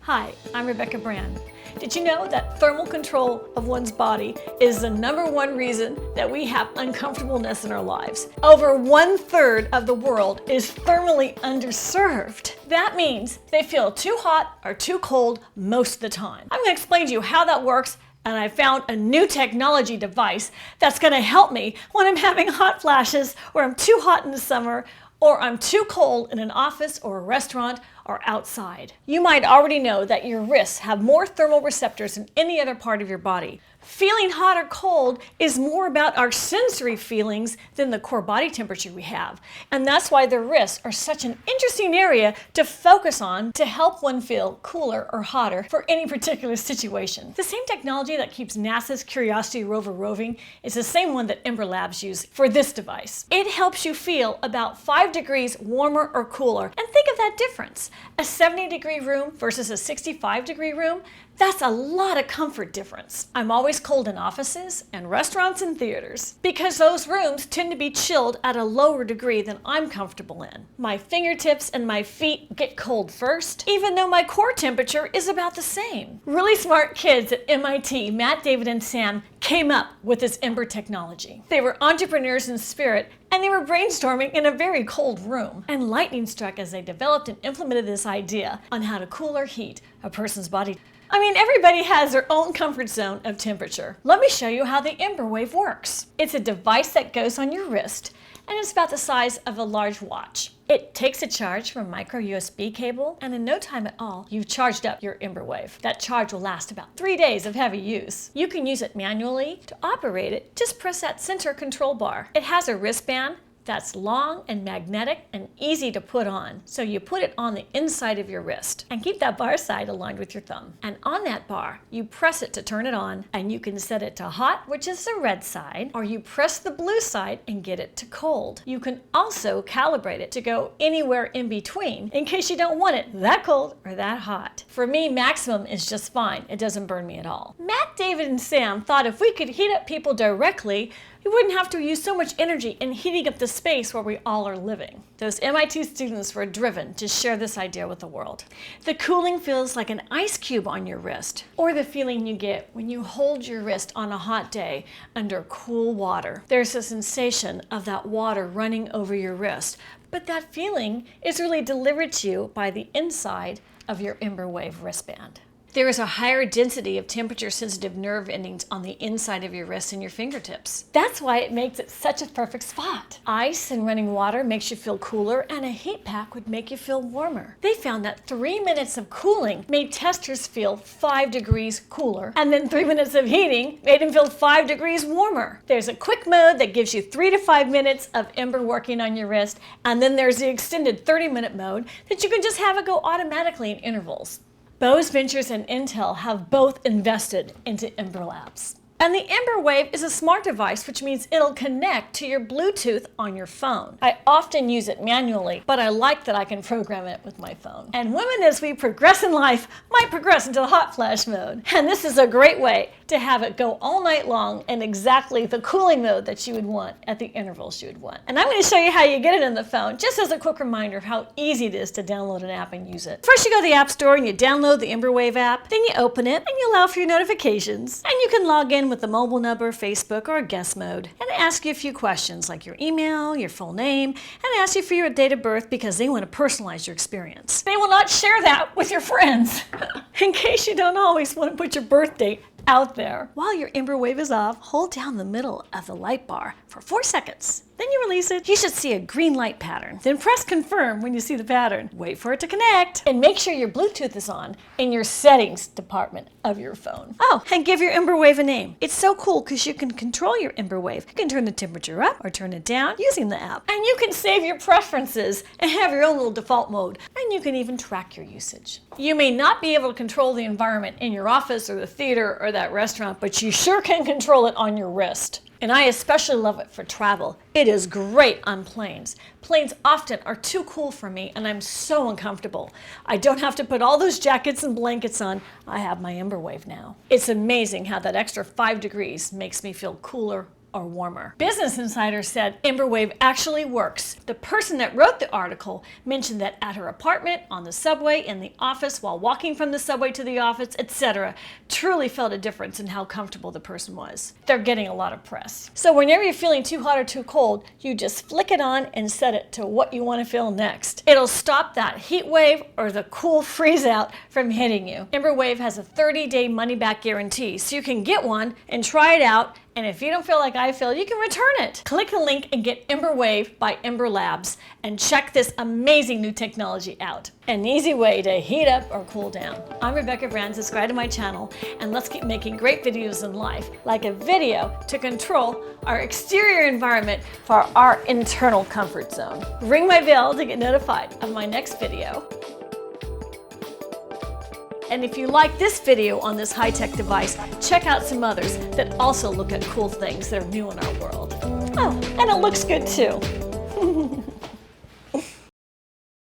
Hi, I'm Rebecca Brand. Did you know that thermal control of one's body is the #1 reason that we have uncomfortableness in our lives? Over 1/3 of the world is thermally underserved. That means they feel too hot or too cold most of the time. I'm going to explain to you how that works, and I found a new technology device that's going to help me when I'm having hot flashes, or I'm too hot in the summer, or I'm too cold in an office or a restaurant or outside. You might already know that your wrists have more thermal receptors than any other part of your body. Feeling hot or cold is more about our sensory feelings than the core body temperature we have. And that's why the wrists are such an interesting area to focus on to help one feel cooler or hotter for any particular situation. The same technology that keeps NASA's Curiosity rover roving is the same one that Embr Labs use for this device. It helps you feel about 5 degrees warmer or cooler. And think of that difference. A 70-degree room versus a 65-degree room, that's a lot of comfort difference. I'm always cold in offices and restaurants and theaters because those rooms tend to be chilled at a lower degree than I'm comfortable in. My fingertips and my feet get cold first, even though my core temperature is about the same. Really smart kids at MIT, Matt, David, and Sam, came up with this Embr technology. They were entrepreneurs in spirit, and they were brainstorming in a very cold room. And lightning struck as they developed and implemented this idea on how to cool or heat a person's body. I mean, everybody has their own comfort zone of temperature. Let me show you how the Embr Wave works. It's a device that goes on your wrist, and it's about the size of a large watch. It takes a charge from a micro USB cable, and in no time at all, you've charged up your Embr Wave. That charge will last about 3 days of heavy use. You can use it manually. To operate it, just press that center control bar. It has a wristband that's long and magnetic and easy to put on. So you put it on the inside of your wrist and keep that bar side aligned with your thumb. And on that bar, you press it to turn it on, and you can set it to hot, which is the red side, or you press the blue side and get it to cold. You can also calibrate it to go anywhere in between in case you don't want it that cold or that hot. For me, maximum is just fine. It doesn't burn me at all. Matt, David, and Sam thought if we could heat up people directly, we wouldn't have to use so much energy in heating up the space where we all are living. Those MIT students were driven to share this idea with the world. The cooling feels like an ice cube on your wrist, or the feeling you get when you hold your wrist on a hot day under cool water. There's a sensation of that water running over your wrist, but that feeling is really delivered to you by the inside of your Embr Wave wristband. There is a higher density of temperature-sensitive nerve endings on the inside of your wrists and your fingertips. That's why it makes it such a perfect spot. Ice and running water makes you feel cooler, and a heat pack would make you feel warmer. They found that 3 minutes of cooling made testers feel 5 degrees cooler, and then 3 minutes of heating made them feel 5 degrees warmer. There's a quick mode that gives you 3 to 5 minutes of Embr working on your wrist, and then there's the extended 30-minute mode that you can just have it go automatically in intervals. Bose Ventures and Intel have both invested into Embr Labs. And the Embr Wave is a smart device, which means it'll connect to your Bluetooth on your phone. I often use it manually, but I like that I can program it with my phone. And women, as we progress in life, might progress into the hot flash mode. And this is a great way to have it go all night long in exactly the cooling mode that you would want at the intervals you would want. And I'm going to show you how you get it in the phone, just as a quick reminder of how easy it is to download an app and use it. First, you go to the App Store and you download the Embr Wave app, then you open it and you allow for your notifications, and you can log in with the mobile number, Facebook, or guest mode, and ask you a few questions like your email, your full name, and ask you for your date of birth because they want to personalize your experience. They will not share that with your friends in case you don't always want to put your birth date out there. While your Embr Wave is off, hold down the middle of the light bar for 4 seconds. Then you release it. You should see a green light pattern. Then press confirm when you see the pattern. Wait for it to connect. And make sure your Bluetooth is on in your settings department of your phone. Oh, and give your Embr Wave a name. It's so cool because you can control your Embr Wave. You can turn the temperature up or turn it down using the app. And you can save your preferences and have your own little default mode. And you can even track your usage. You may not be able to control the environment in your office or the theater or that restaurant, but you sure can control it on your wrist. And I especially love it for travel. It is great on planes. Planes often are too cool for me, and I'm so uncomfortable. I don't have to put all those jackets and blankets on. I have my Embr Wave now. It's amazing how that extra 5 degrees makes me feel cooler or warmer. Business Insider said Embr Wave actually works. The person that wrote the article mentioned that at her apartment, on the subway, in the office, while walking from the subway to the office, etc., truly felt a difference in how comfortable the person was. They're getting a lot of press. So whenever you're feeling too hot or too cold, you just flick it on and set it to what you want to feel next. It'll stop that heat wave or the cool freeze out from hitting you. Embr Wave has a 30-day money-back guarantee, so you can get one and try it out, and if you don't feel like I feel, you can return it. Click the link and get Embr Wave by Embr Labs and check this amazing new technology out. An easy way to heat up or cool down. I'm Rebecca Brand. Subscribe to my channel, and let's keep making great videos in life, like a video to control our exterior environment for our internal comfort zone. Ring my bell to get notified of my next video. And if you like this video on this high-tech device, check out some others that also look at cool things that are new in our world. Oh, and it looks good too.